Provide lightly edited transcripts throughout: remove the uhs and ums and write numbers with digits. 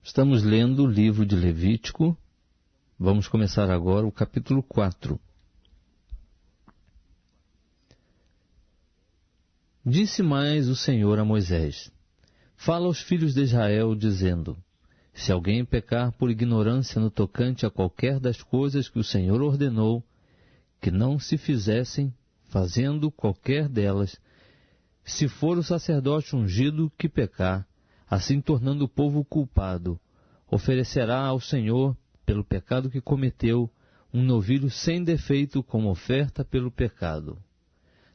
Estamos lendo o livro de Levítico. Vamos começar agora o capítulo 4. Disse mais o Senhor a Moisés: Fala aos filhos de Israel, dizendo: Se alguém pecar por ignorância no tocante a qualquer das coisas que o Senhor ordenou, que não se fizessem, fazendo qualquer delas, se for o sacerdote ungido que pecar, assim tornando o povo culpado, oferecerá ao Senhor, pelo pecado que cometeu, um novilho sem defeito como oferta pelo pecado.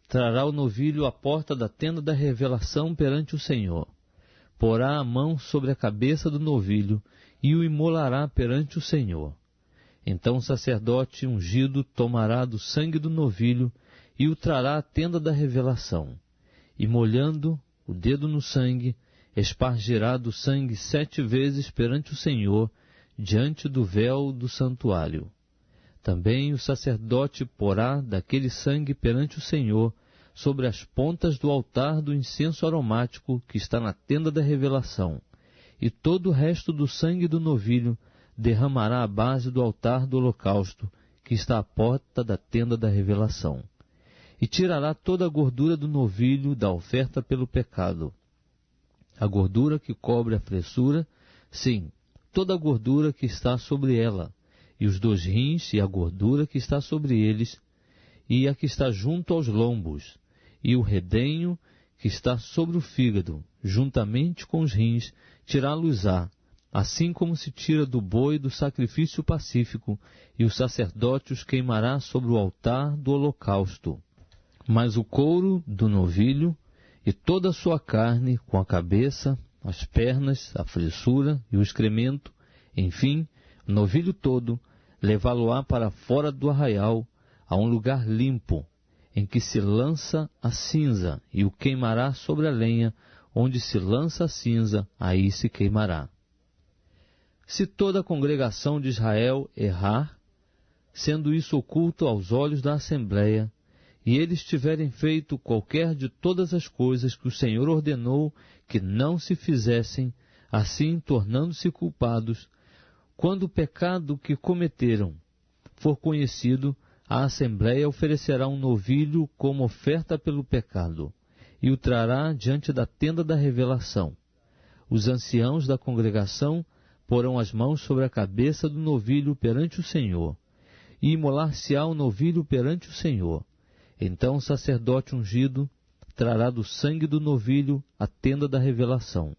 Trará o novilho à porta da tenda da revelação perante o Senhor. Porá a mão sobre a cabeça do novilho e o imolará perante o Senhor. Então o sacerdote ungido tomará do sangue do novilho e o trará à tenda da revelação. E molhando o dedo no sangue, espargirá do sangue 7 vezes perante o Senhor, diante do véu do santuário. Também o sacerdote porá daquele sangue perante o Senhor sobre as pontas do altar do incenso aromático que está na tenda da revelação, e todo o resto do sangue do novilho derramará à base do altar do holocausto, que está à porta da tenda da revelação. E tirará toda a gordura do novilho da oferta pelo pecado. A gordura que cobre a fressura, sim, toda a gordura que está sobre ela, e os 2 rins e a gordura que está sobre eles, e a que está junto aos lombos, e o redenho que está sobre o fígado, juntamente com os rins, tirá-los-á, assim como se tira do boi do sacrifício pacífico, e o sacerdote os queimará sobre o altar do holocausto. Mas o couro do novilho e toda a sua carne, com a cabeça, as pernas, a fressura e o excremento, enfim, o novilho todo, levá-lo-á para fora do arraial, a um lugar limpo, em que se lança a cinza, e o queimará sobre a lenha, onde se lança a cinza, aí se queimará. Se toda a congregação de Israel errar, sendo isso oculto aos olhos da Assembleia, e eles tiverem feito qualquer de todas as coisas que o Senhor ordenou que não se fizessem, assim tornando-se culpados, quando o pecado que cometeram for conhecido, a Assembleia oferecerá um novilho como oferta pelo pecado, e o trará diante da tenda da revelação. Os anciãos da congregação porão as mãos sobre a cabeça do novilho perante o Senhor, e imolar-se-á o novilho perante o Senhor. Então o sacerdote ungido trará do sangue do novilho a tenda da revelação,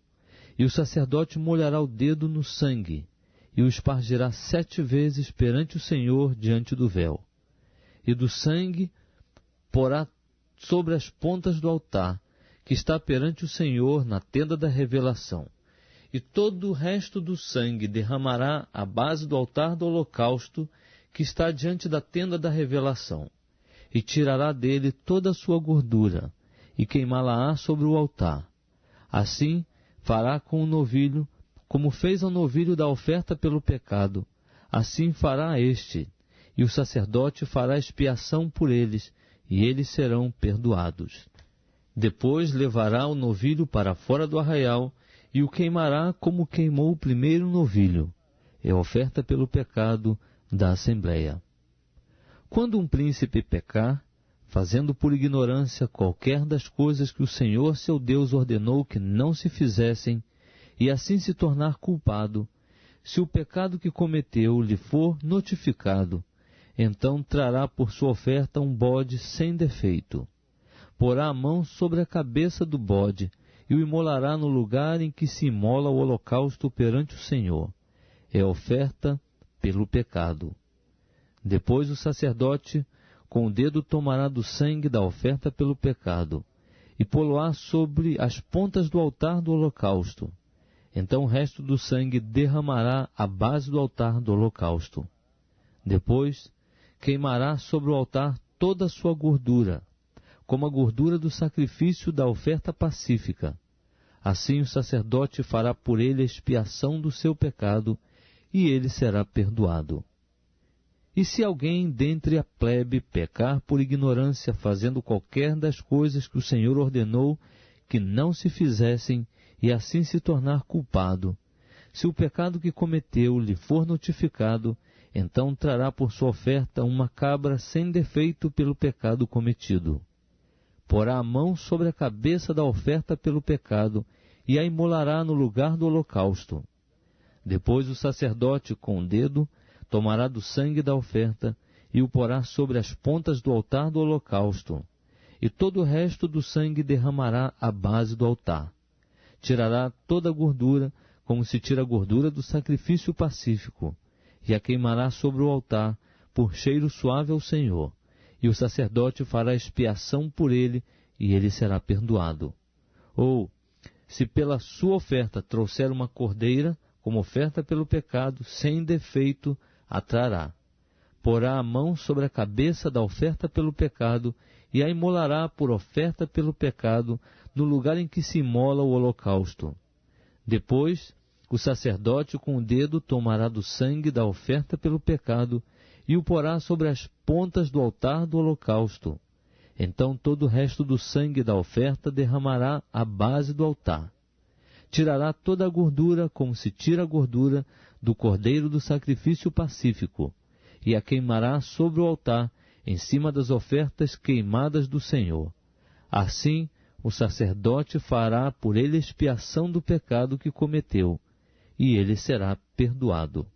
e o sacerdote molhará o dedo no sangue, e o espargirá 7 vezes perante o Senhor diante do véu. E do sangue porá sobre as pontas do altar, que está perante o Senhor na tenda da revelação. E todo o resto do sangue derramará à base do altar do holocausto, que está diante da tenda da revelação. E tirará dele toda a sua gordura, e queimá-la-á sobre o altar. Assim fará com o novilho, como fez ao novilho da oferta pelo pecado, assim fará este, e o sacerdote fará expiação por eles, e eles serão perdoados. Depois levará o novilho para fora do arraial, e o queimará como queimou o primeiro novilho, é oferta pelo pecado da Assembleia. Quando um príncipe pecar, fazendo por ignorância qualquer das coisas que o Senhor seu Deus ordenou que não se fizessem, e assim se tornar culpado, se o pecado que cometeu lhe for notificado, então trará por sua oferta um bode sem defeito. Porá a mão sobre a cabeça do bode, e o imolará no lugar em que se imola o holocausto perante o Senhor. É oferta pelo pecado. Depois o sacerdote com o dedo tomará do sangue da oferta pelo pecado, e pô-lo-á sobre as pontas do altar do holocausto. Então o resto do sangue derramará à base do altar do holocausto. Depois queimará sobre o altar toda a sua gordura, como a gordura do sacrifício da oferta pacífica. Assim o sacerdote fará por ele a expiação do seu pecado, e ele será perdoado. E se alguém dentre a plebe pecar por ignorância, fazendo qualquer das coisas que o Senhor ordenou que não se fizessem, e assim se tornar culpado, Se o pecado que cometeu lhe for notificado, então trará por sua oferta uma cabra sem defeito pelo pecado cometido. Porá a mão sobre a cabeça da oferta pelo pecado e a imolará no lugar do holocausto. Depois o sacerdote, com o dedo, tomará do sangue da oferta e o porá sobre as pontas do altar do holocausto, e todo o resto do sangue derramará à base do altar. Tirará toda a gordura, como se tira a gordura do sacrifício pacífico, e a queimará sobre o altar, por cheiro suave ao Senhor, e o sacerdote fará expiação por ele, e ele será perdoado. Ou, se pela sua oferta trouxer uma cordeira, como oferta pelo pecado, sem defeito, a trará. Porá a mão sobre a cabeça da oferta pelo pecado, e a imolará por oferta pelo pecado, no lugar em que se imola o holocausto. Depois, o sacerdote com o dedo tomará do sangue da oferta pelo pecado e o porá sobre as pontas do altar do holocausto. Então todo o resto do sangue da oferta derramará à base do altar. Tirará toda a gordura, como se tira a gordura do cordeiro do sacrifício pacífico, e a queimará sobre o altar, em cima das ofertas queimadas do Senhor. Assim, o sacerdote fará por ele expiação do pecado que cometeu, e ele será perdoado.